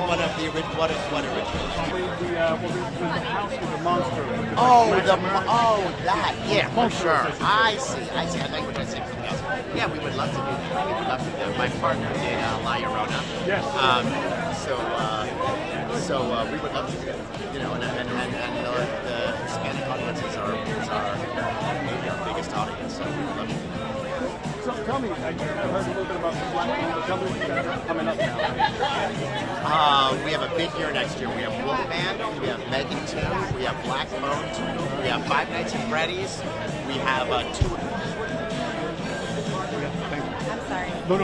one of the original. What original? The house with the monster. That. Yeah, for sure. I see. I like what you're saying. Something else. Yeah, we would love to do that. We would love to do it. My partner did La Llorona. Yes. So we would love to do it. You know, and the Hispanic audience is maybe our biggest audience. So we would love to do it. So tell me, I heard a little bit about the Black Panther. Tell me what you guys are coming up now. We have a big year next year. We have Wolfman, we have Megan 2, we have Black Phone 2, we have Five Nights at Freddy's, we have 2. Thank you. I'm sorry. No.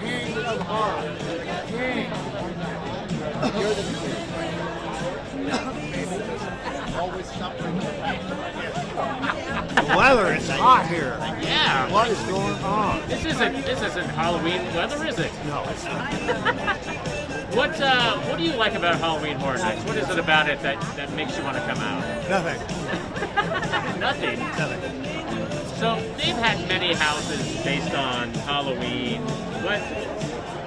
King of horror. King. You're the king. Always something. The weather is hot here. Yeah. What is going on? This isn't Halloween weather, is it? No, it's not. What do you like about Halloween Horror Nights? What is it about it that makes you want to come out? Nothing. Nothing. Nothing. So they've had many houses based on Halloween.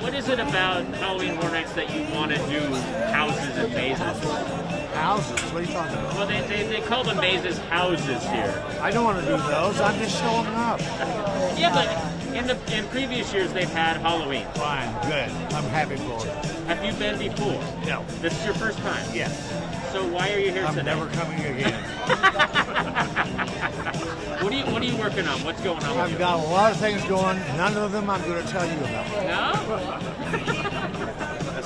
What is it about Halloween Horror Nights that you want to do houses and mazes? Houses? What are you talking about? Well, they call the mazes houses here. I don't want to do those. I'm just showing up. Yeah, but in previous years they've had Halloween. Fine, good. I'm happy for it. Have you been before? No. This is your first time? Yes. So why are you here I'm today? never coming again. What are you working on? What's going on with I've you? got a lot of things going. None of them I'm going to tell you about. No?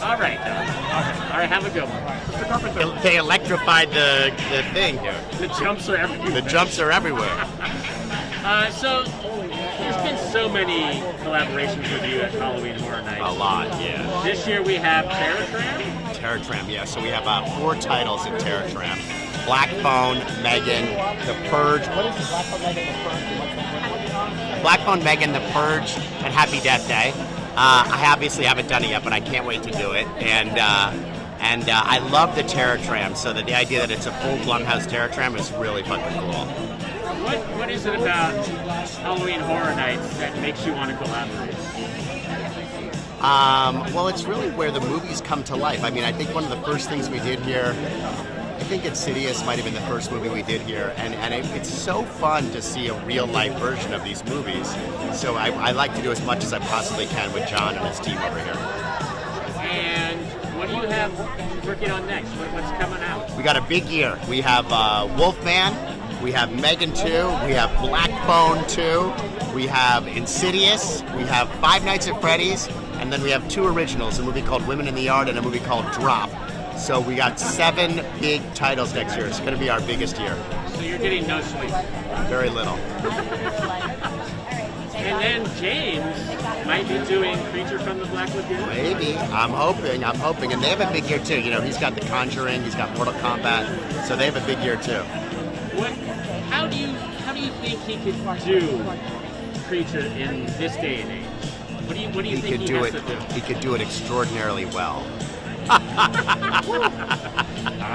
All right, Doug. All right, have a good one. They electrified the thing here. The jumps are everywhere. The jumps are everywhere. So there's been so many collaborations with you at Halloween Horror Nights. A lot, yeah. This year we have Terror Tram. Terror Tram, yeah. So we have 4 titles in Terror Tram. Black Phone, Megan, The Purge. What is it? Black Phone, Megan, The Purge. Black Phone, Megan, The Purge, and Happy Death Day. I obviously haven't done it yet, but I can't wait to do it. And I love the Terror Tram, so that the idea that it's a full Blumhouse Terror Tram is really fucking cool. What is it about Halloween Horror Nights that makes you want to collaborate? Well, it's really where the movies come to life. I mean, I think one of the first things we did here, I think Insidious might have been the first movie we did here, and it's so fun to see a real-life version of these movies. So I like to do as much as I possibly can with John and his team over here. And what do you have working on next? What's coming out? We got a big year. We have Wolfman, we have Megan 2, we have Black Phone 2, we have Insidious, we have Five Nights at Freddy's, and then we have 2 originals, a movie called Women in the Yard and a movie called Drop. So we got 7 big titles next year. It's going to be our biggest year. So you're getting no sleep. Very little. And then James might be doing Creature from the Black Lagoon. Maybe. I'm hoping. And they have a big year too. You know, he's got The Conjuring, he's got Mortal Kombat, so they have a big year too. How do you think he could do Creature in this day and age? What do you think he has to do? He could do it extraordinarily well. All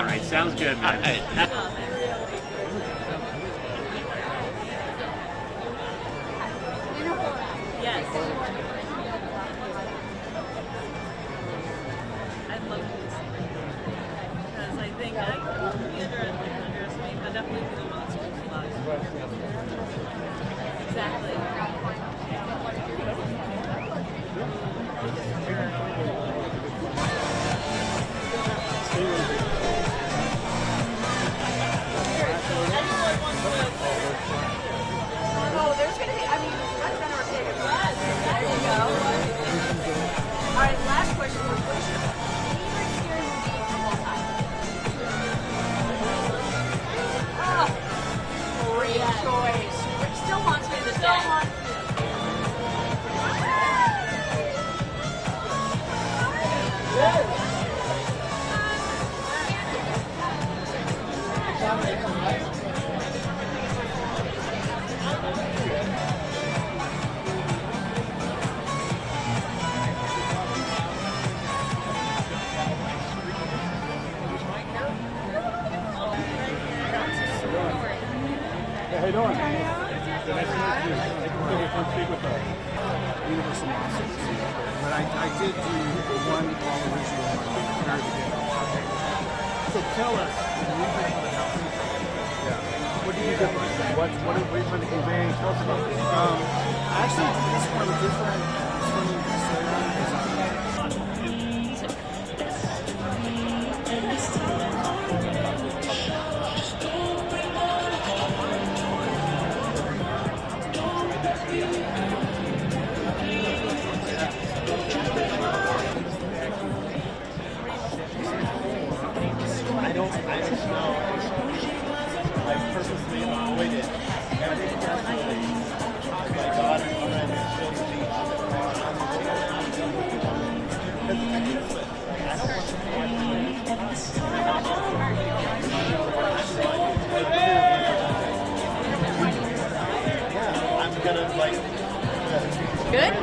right, sounds good, man. Yes. I'd love to see it. Because I think I underestimate, but definitely the monsters lives. Exactly. Oh, there's going to be, I mean, that's going to rotate it. Yes, there you go. All right, last question. What is your favorite scary movie of all time? Great choice. How you doing? Nice to meet you. Fun to speak with Universal Monsters. But I did do one all original one at the very beginning. So tell us, what do you do? What are you trying to convey? Tell us about it. Actually, this one is different. This one I don't know. I purposely avoided every my daughter I'm gonna like Good?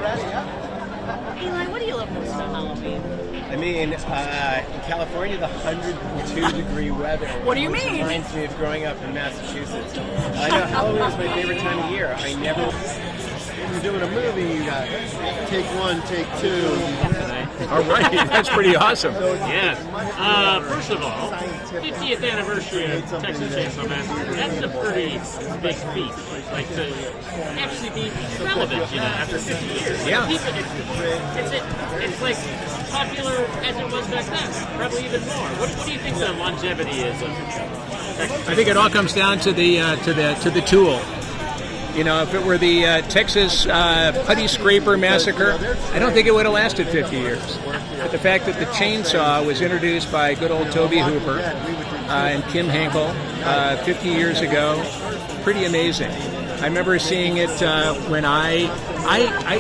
Eli, what do you love most about Halloween? I mean, in California, the 102-degree weather. What do you mean? Reminds me of growing up in Massachusetts. I know Halloween is my favorite time of year. I never. When you're doing a movie, you got take one, take two. All right, that's pretty awesome. Yes. First of all, 50th anniversary of Texas Chainsaw Massacre. That's a pretty big feat. Like to actually be relevant, after 50 years. Yeah. It's like popular as it was back then. Probably even more. What do you think the longevity is of Texas? I think it all comes down to the tool. If it were the Texas Putty Scraper Massacre, I don't think it would have lasted 50 years. But the fact that the chainsaw was introduced by good old Toby Hooper and Kim Henkel 50 years ago, pretty amazing. I remember seeing it when I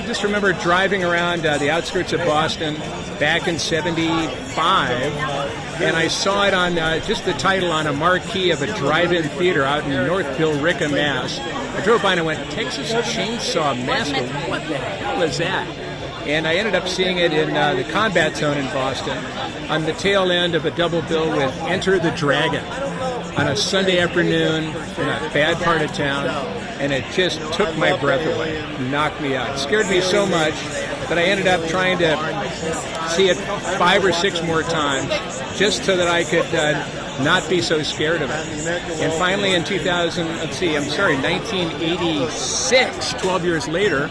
just remember driving around the outskirts of Boston back in '75, and I saw it on just the title on a marquee of a drive-in theater out in North Billerica, Mass. I drove by and I went, Texas Chainsaw Massacre, what the hell is that? And I ended up seeing it in the Combat Zone in Boston on the tail end of a double bill with Enter the Dragon on a Sunday afternoon in a bad part of town, and it just took my breath away, knocked me out. It scared me so much that I ended up trying to see it 5 or 6 more times just so that I could not be so scared of it. And finally in 1986, 12 years later,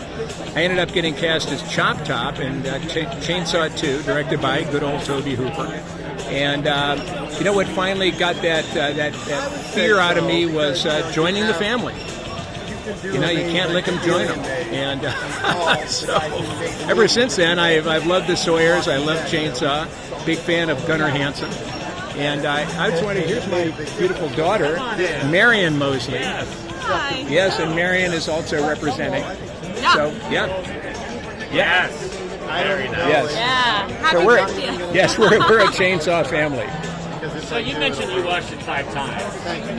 I ended up getting cast as Chop Top in Chainsaw 2, directed by good old Toby Hooper. And what finally got that fear out of me was joining the family. You can't lick them, join them. And so ever since then, I've loved the Sawyers. I love Chainsaw. Big fan of Gunnar Hansen. And I just wanted, here's my beautiful daughter, Marion Mosley. Hi. Yes, and Marion is also representing. Yeah. So, yeah. Yes. Very nice. Yes. Yeah. Happy So we're birthday. a Chainsaw family. So you mentioned you watched it 5 times.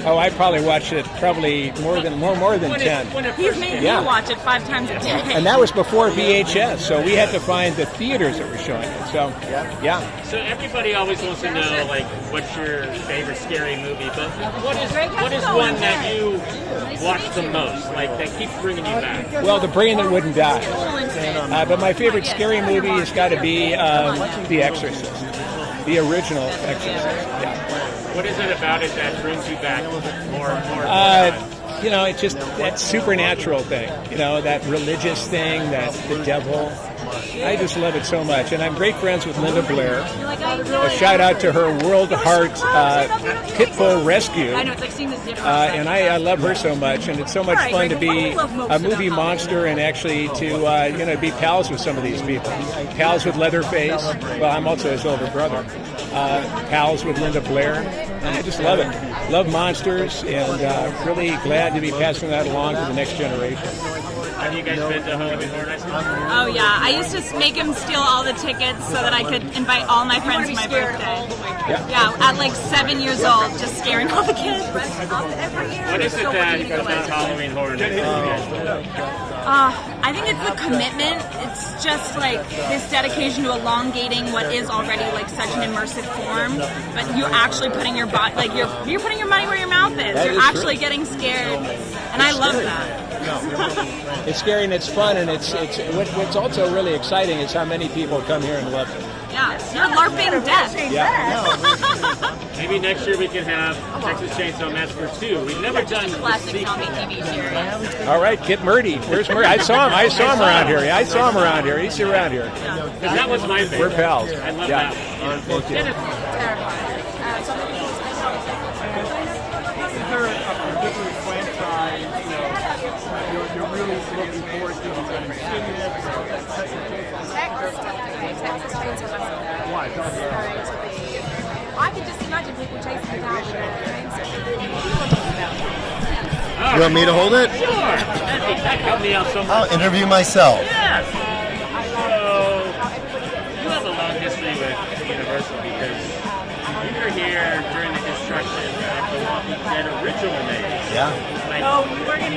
Oh, I probably watched it more than 10. He's made Yeah. me watch it 5 times a day. And that was before VHS, so we had to find the theaters that were showing it. So, yeah. So everybody always wants to know, like, what's your favorite scary movie? But what is one that you watch the most, like that keeps bringing you back? Well, The Brain That Wouldn't Die. But my favorite scary movie has got to be The Exorcist, the original Exorcist. Yeah. What is it about it that brings you back more and more? It's just that supernatural thing, that religious thing, that the devil. I just love it so much. And I'm great friends with Linda Blair. A shout out to her World Heart Pitbull Rescue. I know, it's like seeing this different. And I love her so much, and it's so much fun to be a movie monster and actually to be pals with some of these people. Pals with Leatherface. Well, I'm also his older brother. Pals with Linda Blair. And I just love it. Love monsters, and really glad to be passing that along to the next generation. Have you guys been to Halloween Horror Nights? Oh yeah, I used to make him steal all the tickets so that I could invite all my friends to my birthday. Yeah, at like 7 years old, just scaring all the kids. What is it that makes Halloween Horror Nights you guys love? I think it's the commitment. It's just like this dedication to elongating what is already like such an immersive form, but you're actually putting your body, like you're putting your money where your mouth is. You're actually getting scared. And I love that. It's scary and it's fun, and it's what's also really exciting is how many people come here and love it. Yeah, you're LARPing death. Maybe next year we can have Texas Chainsaw Massacre 2. We've never done the Classic sequel. zombie TV series. All right, get Murdy. Where's Murdy? I saw him around here. I saw him around here. He's around here. Because that was my favorite. We're pals. I love Yeah. that. Thank you. Terrifying. Is there a particular franchise, you're really looking forward to and you've seen it? Texas Chainsaw Massacre. Why? It's going to be. I can just imagine people chasing me down with a chainsaw. You want me to hold it? Sure. That helped me out so much. I'll interview myself. Yes. So, you have a long history with Universal because you were here during the construction of the Walking Dead original days. Yeah. Like,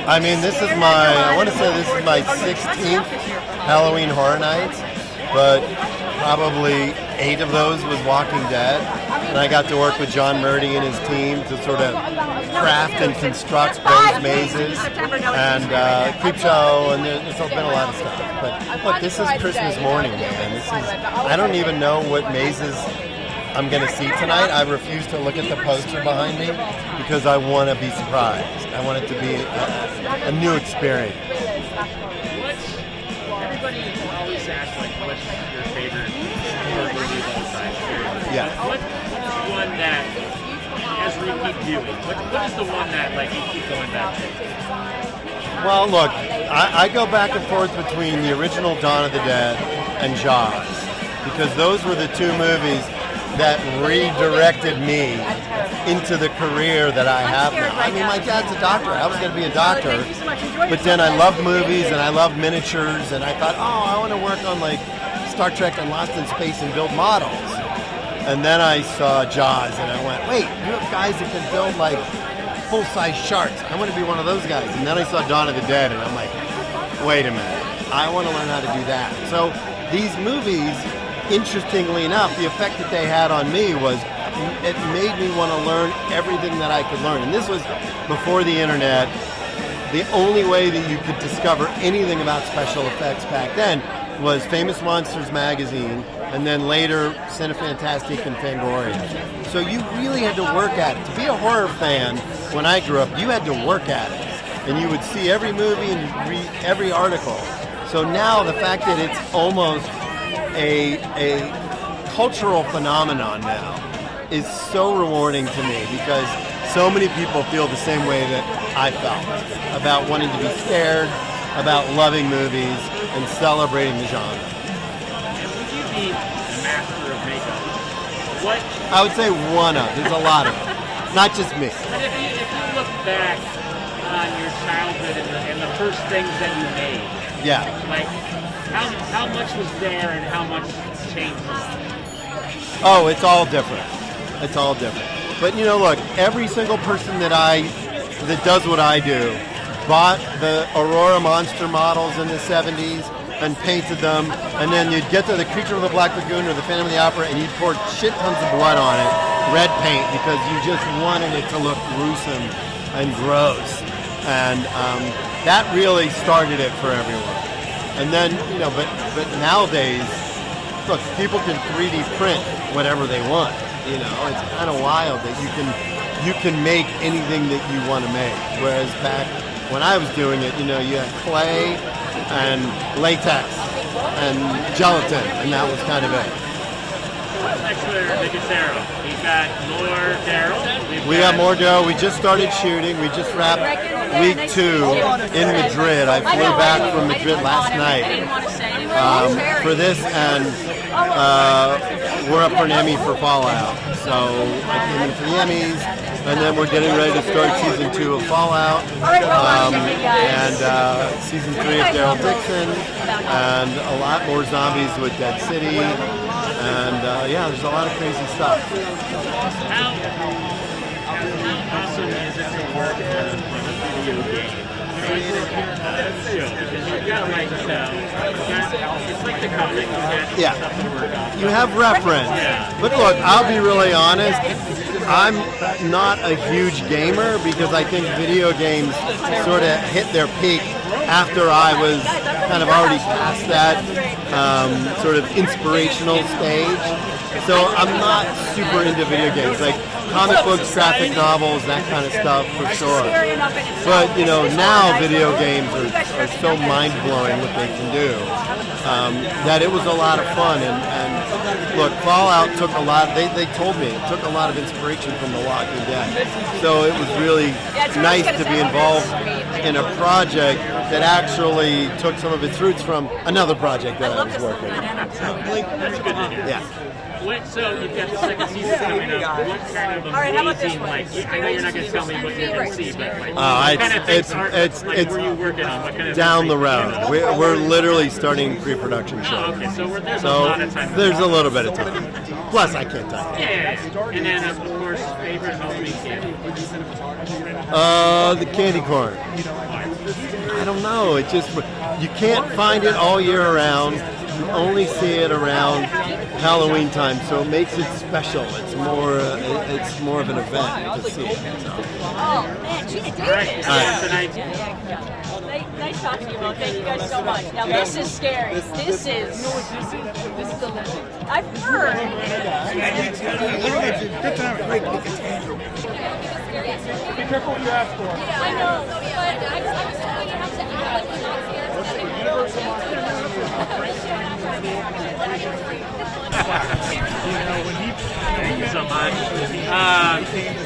I mean, this is I want to say this is my 16th Halloween Horror Nights, but probably 8 of those was Walking Dead. And I got to work with John Murdy and his team to sort of craft and construct those mazes and Creepshow, and there's been a lot of stuff. But look, this is Christmas morning, man. I don't even know what mazes I'm going to see tonight. I refuse to look at the poster behind me because I want to be surprised. I want it to be a new experience. everybody always asks, like, what's your favorite horror movie of all time? Yeah. What is one that, as we keep viewing, what is the one that, like, you keep going back to? Well, look, I go back and forth between the original Dawn of the Dead and Jaws, because those were the two movies that redirected me into the career that I have now. I mean, my dad's a doctor. I was going to be a doctor, but then I loved movies and I loved miniatures, and I thought, oh, I want to work on like Star Trek and Lost in Space and build models. And then I saw Jaws, and I went, wait, you have guys that can build like full-size sharks. I want to be one of those guys. And then I saw Dawn of the Dead, and I'm like, wait a minute, I want to learn how to do that. So these movies, interestingly enough, the effect that they had on me was it made me want to learn everything that I could learn. And this was before the internet. The only way that you could discover anything about special effects back then was Famous Monsters magazine, and then later Cinefantastique and Fangoria. So you really had to work at it. To be a horror fan, when I grew up, you had to work at it. And you would see every movie and read every article. So now the fact that it's almost a cultural phenomenon now is so rewarding to me, because so many people feel the same way that I felt about wanting to be scared, about loving movies, and celebrating the genre. And would you be a master of makeup? What? I would say one of. There's a lot of them. Not just me. But if you look back on your childhood and the first things that you made, Yeah. like how much was there and how much changed? Oh, it's all different. It's all different. But you know, look, every single person that does what I do bought the Aurora monster models in the 70s and painted them, and then you'd get to the Creature of the Black Lagoon or the Phantom of the Opera and you'd pour shit tons of blood on it, red paint, because you just wanted it to look gruesome and gross. And that really started it for everyone. And then, you know, but nowadays, look, people can 3D print whatever they want. You know, it's kind of wild that you can make anything that you want to make. Whereas back when I was doing it, you know, you had clay and latex and gelatin, and that was kind of it. What's next for Nicotero? We've got more Daryl. We got more dough. We just started shooting. We just wrapped week 2 in Madrid. I flew back from Madrid last night for this, and we're up for an Emmy for Fallout. So I came in for the Emmys, and then we're getting ready to start season 2 of Fallout, and season 3 of Daryl Dixon, and a lot more zombies with Dead City, and yeah, there's a lot of crazy stuff. How awesome is it to work on a video game? Show, because you've got like it's like the comic. Yeah, you have reference. But look, I'll be really honest. I'm not a huge gamer because I think video games sort of hit their peak after I was kind of already past that sort of inspirational stage. So I'm not super into video games, like comic books, graphic novels, that kind of stuff for sure. But you know, now video games are so mind-blowing what they can do that it was a lot of fun. And look, Fallout took a lot. They told me it took a lot of inspiration from The Walking Dead. So it was really nice to be involved in a project that actually took some of its roots from another project that I was working on. That's good to hear. Yeah. So you've got the second season coming up. What kind of amazing, like, I know you're not going to tell me what you're going to see, but like, what kind of things were you working on? What kind of down the road. We're literally starting pre-production shows. Oh, okay, so there's a lot of time. There's a little bit of time. Plus, I can't tell you. Yeah. And then, of course, favorite Halloween candy. The candy corn. I don't know. It just, you can't find it all year around. You only see it around Halloween time, so it makes it special. It's more of an event to see it. So. Oh man, she's a Nice talking to you, Mo. Thank you guys so much. Now this is scary. This is the legend. I've heard. Be careful what you ask for. Yeah, I know, but I was hoping you have to act like you're not scared. Thank you so much.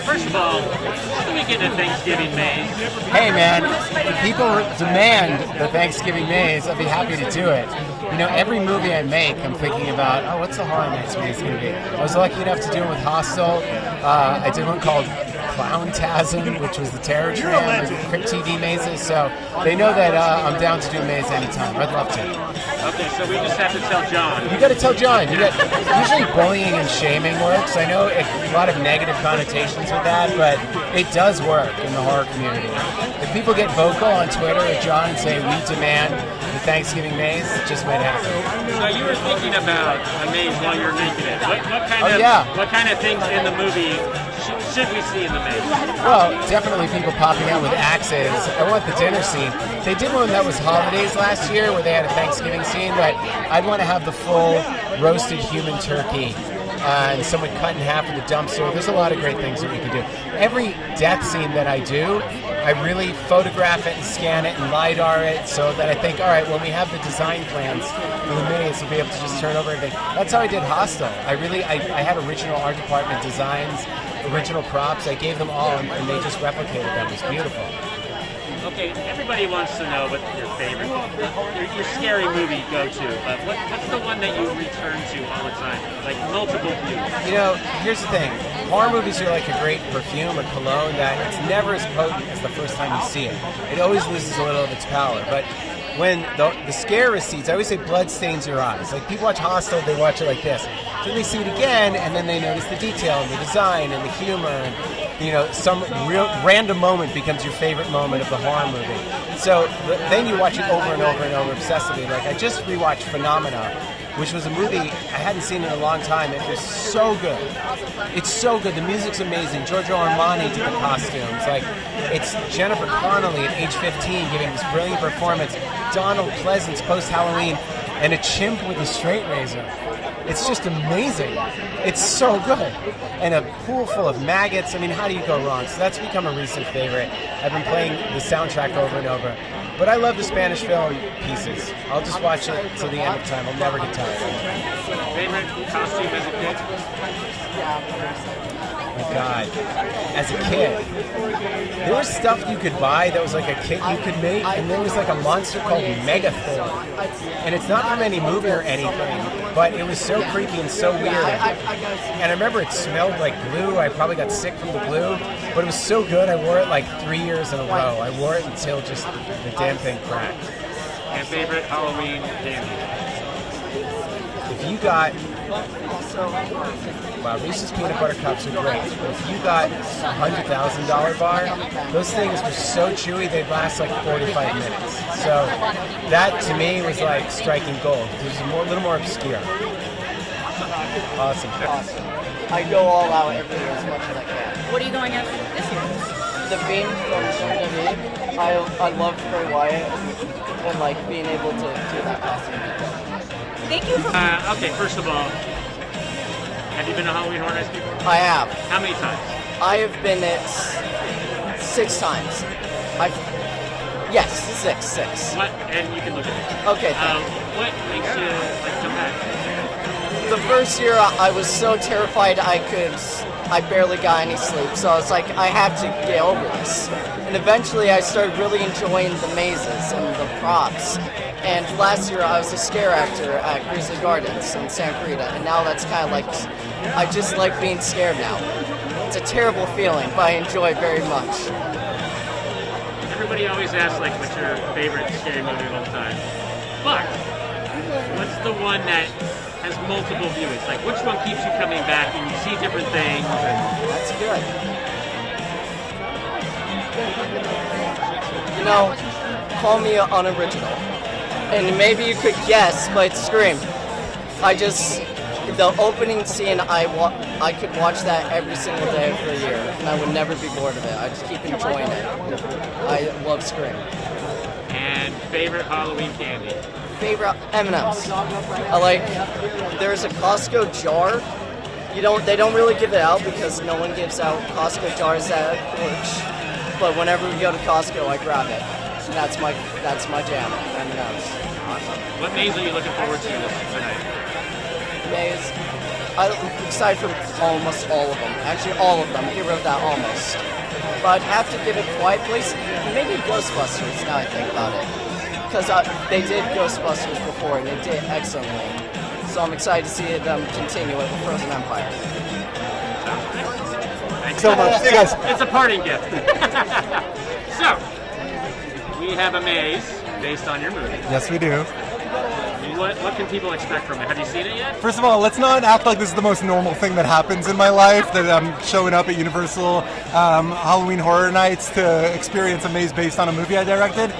First of all, what do we get in Thanksgiving maze? Hey man, if people demand the Thanksgiving maze, I'll be happy to do it. You know, every movie I make, I'm thinking about, oh, what's the Horror Nights maze going to be? I was lucky enough to do it with Hostel. I did one called Clowntasm, which was the Terror Tram, and quick TV mazes, so they know that I'm down to do a maze anytime. I'd love to. Okay, so we just have to tell John. You got to tell John. Usually bullying and shaming works. I know a lot of negative connotations with that, but it does work in the horror community. If people get vocal on Twitter at John and say, we demand the Thanksgiving maze, it just might happen. So you were thinking about a maze while you were making it. What kind of things in the movie should we see in the maze? Well, definitely people popping out with axes. I want the dinner scene. They did one that was holidays last year where they had a Thanksgiving scene, but I'd want to have the full roasted human turkey and someone cut in half with a dumpster. There's a lot of great things that we can do. Every death scene that I do, I really photograph it and scan it and LiDAR it so that I think, all right, when we have the design plans for the maze, we'll be able to just turn over everything. That's how I did Hostel. I had original art department designs, original props. I gave them all, and they just replicated them. It was beautiful. Okay, everybody wants to know what your favorite, your scary movie go-to, but what's the one that you return to all the time? Like multiple views? You know, here's the thing. Horror movies are like a great perfume, a cologne, that it's never as potent as the first time you see it. It always loses a little of its power, but when the scare recedes, I always say blood stains your eyes. Like people watch Hostel, they watch it like this. Then they see it again, and then they notice the detail and the design and the humor, and you know, some real random moment becomes your favorite moment of the horror movie. So then you watch it over and over and over obsessively. Like I just rewatched Phenomena, which was a movie I hadn't seen in a long time. It was so good. It's so good. The music's amazing. Giorgio Armani did the costumes. Like, it's Jennifer Connelly at age 15 giving this brilliant performance. Donald Pleasance post-Halloween, and a chimp with a straight razor. It's just amazing. It's so good. And a pool full of maggots. I mean, how do you go wrong? So that's become a recent favorite. I've been playing the soundtrack over and over. But I love the Spanish film pieces. I'll just watch it till the end of time. I'll never get tired of it. Favorite costume as a kid? Oh God. As a kid, there was stuff you could buy that was like a kit you could make, and there was like a monster called Megathor. And it's not from any movie or anything, but it was so creepy and so weird. And I remember it smelled like glue. I probably got sick from the glue, but it was so good. I wore it like 3 years in a row. I wore it until just the damn thing cracked. And favorite Halloween candy? If you got, wow, Reese's peanut butter cups are great, but if you got a $100,000 bar, those things were so chewy they'd last like 45 minutes. So that to me was like striking gold. It was a little more obscure. Awesome. I go all out every year as much as I can. What are you going after this year? The Fiend from WWE, I love Bray Wyatt and like being able to do that costume. Thank you for. Okay, first of all, have you been to Halloween Horror Nights before? I have. How many times? I have been it 6 times. Yes, six. What? And you can look at it. Okay. What makes you like come back? The first year I was so terrified I barely got any sleep. So I was like, I have to get over this. And eventually I started really enjoying the mazes and the props. And last year I was a scare actor at Grizzly Gardens in Santa Rita, and now that's kind of like, I just like being scared now. It's a terrible feeling, but I enjoy it very much. Everybody always asks like, what's your favorite scary movie of all time? But what's the one that has multiple viewings? Like, which one keeps you coming back and you see different things? That's good. You know, call me unoriginal. And maybe you could guess, but it's Scream. The opening scene, I could watch that every single day for a year, and I would never be bored of it. I just keep enjoying it. I love Scream. And favorite Halloween candy? Favorite M&Ms. There's a Costco jar. They don't really give it out because no one gives out Costco jars at Porch. But whenever we go to Costco, I grab it. And that's my jam. M&Ms. Awesome. What maze are you looking forward to tonight? Maze. I'm excited for almost all of them. Actually, all of them. Get rid of that almost. But I'd have to give it Quiet Place. Maybe Ghostbusters, now I think about it. Because they did Ghostbusters before, and they did excellently. So I'm excited to see them continue with the Frozen Empire. Thanks so much. See you guys. It's a parting gift. So, we have a maze based on your movie. Yes, we do. What can people expect from it? Have you seen it yet? First of all, let's not act like this is the most normal thing that happens in my life, that I'm showing up at Universal Halloween Horror Nights to experience a maze based on a movie I directed.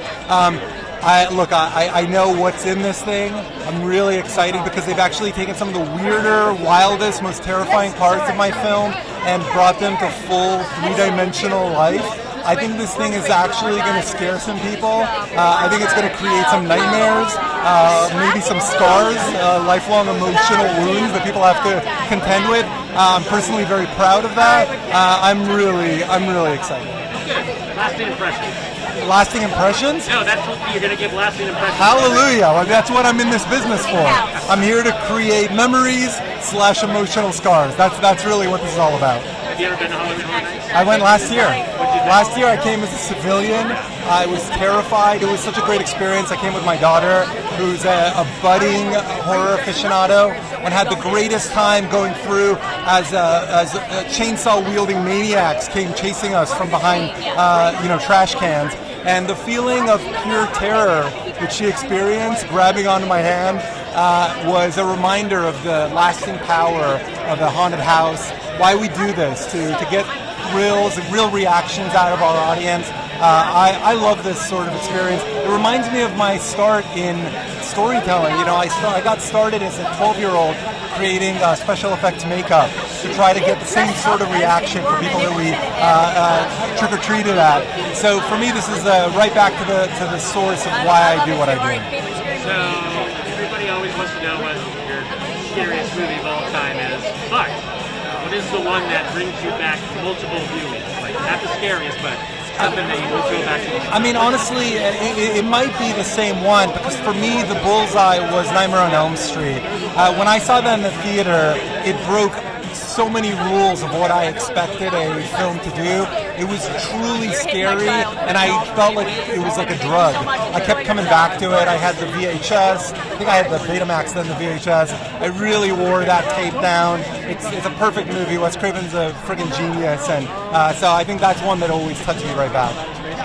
I know what's in this thing. I'm really excited because they've actually taken some of the weirder, wildest, most terrifying parts of my film and brought them to full three-dimensional life. I think this thing is actually going to scare some people. I think it's going to create some nightmares, maybe some scars, lifelong emotional wounds that people have to contend with. I'm personally very proud of that. I'm really excited. Good. Lasting impressions. Lasting impressions? No, that's what you're going to give lasting impressions. Hallelujah. Well, that's what I'm in this business for. I'm here to create memories / emotional scars. That's really what this is all about. Have you ever been to Halloween Horror Nights? I went last year. Last year I came as a civilian. I was terrified. It was such a great experience. I came with my daughter, who's a budding horror aficionado, and had the greatest time going through as chainsaw-wielding maniacs came chasing us from behind, trash cans. And the feeling of pure terror that she experienced, grabbing onto my hand, was a reminder of the lasting power of a haunted house. Why we do this, to get thrills and real reactions out of our audience. I love this sort of experience. It reminds me of my start in storytelling. I got started as a 12-year-old creating special effects makeup to try to get the same sort of reaction for people that we trick-or-treated at. So for me, this is right back to the source of why I do what I do. So everybody always wants to know what your scariest movie of all time is, but what is the one that brings you back multiple viewings? Like, not the scariest, but something that you would go back to? I mean, honestly, it might be the same one, because for me, the bullseye was Nightmare on Elm Street. When I saw that in the theater, it broke so many rules of what I expected a film to do. It was truly scary, and I felt like it was like a drug. I kept coming back to it. I had the VHS. I think I had the Betamax, then the VHS. I really wore that tape down. It's a perfect movie. Wes Craven's a friggin' genius, and so I think that's one that always touched me right back.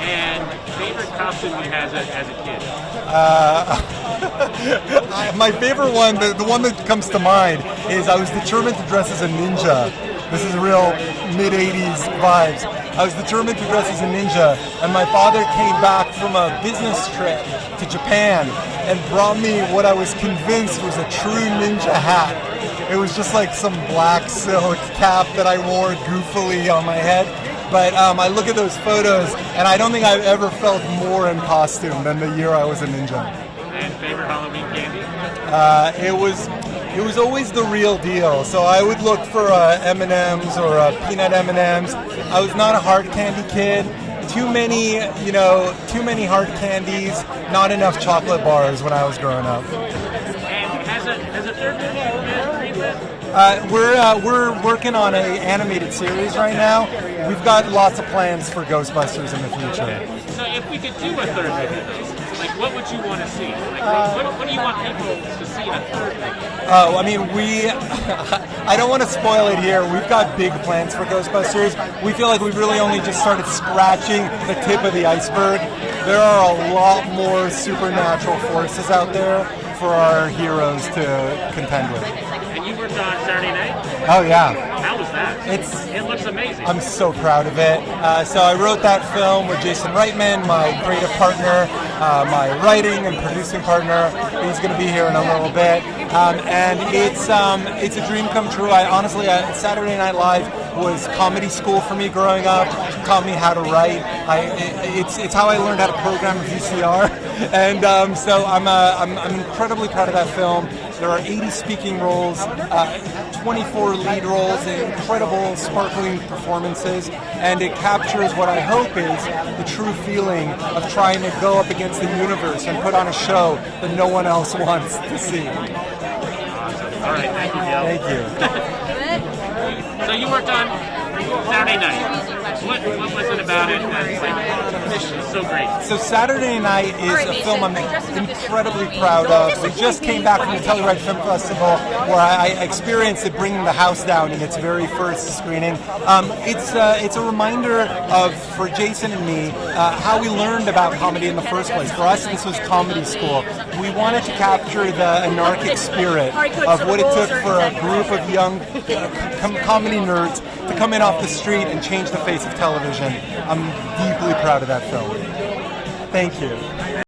And favorite costume you had as a kid? My favorite one, the one that comes to mind, is I was determined to dress as a ninja. This is real mid-'80s vibes. I was determined to dress as a ninja, and my father came back from a business trip to Japan and brought me what I was convinced was a true ninja hat. It was just like some black silk cap that I wore goofily on my head. But I look at those photos, and I don't think I've ever felt more in costume than the year I was a ninja. And favorite Halloween candy? It was always the real deal. So I would look for M&Ms or peanut M&Ms. I was not a hard candy kid. Too many hard candies, not enough chocolate bars when I was growing up. And has a third movie been greenlit? We're working on an animated series right now. We've got lots of plans for Ghostbusters in the future. So if we could do a third movie, like what would you want to see? Like what do you want people to see in a third movie? Oh, I mean, I don't want to spoil it here. We've got big plans for Ghostbusters. We feel like we've really only just started scratching the tip of the iceberg. There are a lot more supernatural forces out there for our heroes to contend with. And you worked on Saturday Night? Oh, yeah. How was that? It looks amazing. I'm so proud of it. So I wrote that film with Jason Reitman, my creative partner, my writing and producing partner. He's going to be here in a little bit. And it's a dream come true. Saturday Night Live was comedy school for me growing up. It taught me how to write. It's how I learned how to program a VCR. And so I'm incredibly proud of that film. There are 80 speaking roles, 24 lead roles, incredible, sparkling performances, and it captures what I hope is the true feeling of trying to go up against the universe and put on a show that no one else wants to see. Awesome. All right, thank you, Bill. Thank you. So you worked on Saturday Night. What was it about it that's like so great? So Saturday Night is a film I'm incredibly proud of. We just came back from the Telluride Film Festival where I experienced it bringing the house down in its very first screening. It's a reminder of, for Jason and me, how we learned about comedy in the first place. For us, this was comedy school. We wanted to capture the anarchic spirit of what it took for a group of young comedy nerds to come in off the street and change the face of television. I'm deeply proud of that film. Thank you.